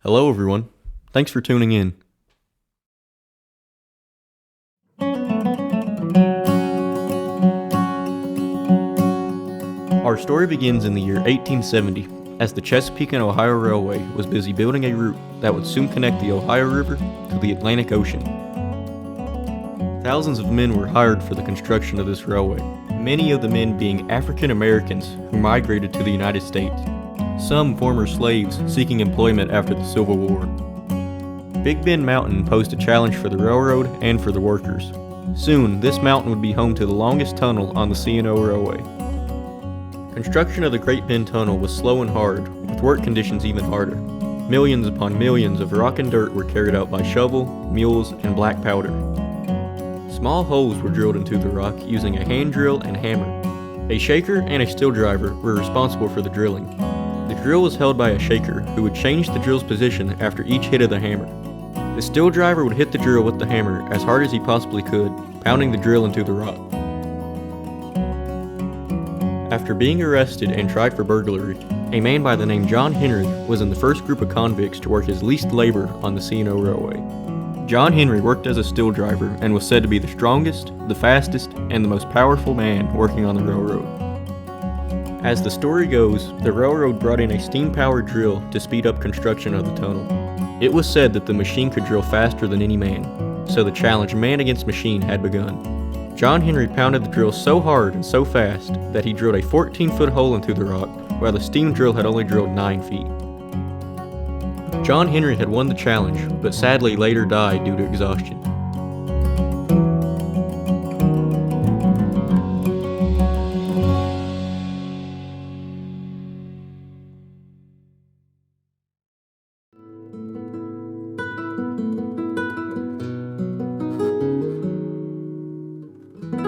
Hello, everyone. Thanks for tuning in. Our story begins in the year 1870, as the Chesapeake and Ohio Railway was busy building a route that would soon connect the Ohio River to the Atlantic Ocean. Thousands of men were hired for the construction of this railway, many of the men being African Americans who migrated to the United States, some former slaves seeking employment after the Civil War. Big Bend Mountain posed a challenge for the railroad and for the workers. Soon, this mountain would be home to the longest tunnel on the C&O Railway. Construction of the Great Bend Tunnel was slow and hard, with work conditions even harder. Millions upon millions of rock and dirt were carried out by shovel, mules, and black powder. Small holes were drilled into the rock using a hand drill and hammer. A shaker and a steel driver were responsible for the drilling. The drill was held by a shaker who would change the drill's position after each hit of the hammer. The steel driver would hit the drill with the hammer as hard as he possibly could, pounding the drill into the rock. After being arrested and tried for burglary, a man by the name John Henry was in the first group of convicts to work as least labor on the C&O Railway. John Henry worked as a steel driver and was said to be the strongest, the fastest, and the most powerful man working on the railroad. As the story goes, the railroad brought in a steam-powered drill to speed up construction of the tunnel. It was said that the machine could drill faster than any man, so the challenge man against machine had begun. John Henry pounded the drill so hard and so fast that he drilled a 14-foot hole into the rock, while the steam drill had only drilled 9 feet. John Henry had won the challenge, but sadly later died due to exhaustion.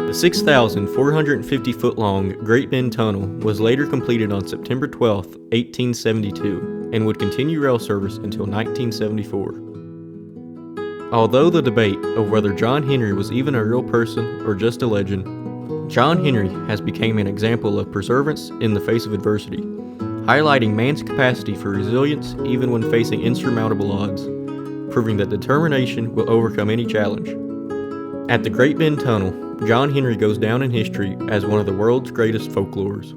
The 6,450-foot-long Great Bend Tunnel was later completed on September 12, 1872, and would continue rail service until 1974. Although the debate of whether John Henry was even a real person or just a legend, John Henry has become an example of perseverance in the face of adversity, highlighting man's capacity for resilience even when facing insurmountable odds, proving that determination will overcome any challenge. At the Great Bend Tunnel, John Henry goes down in history as one of the world's greatest folklores.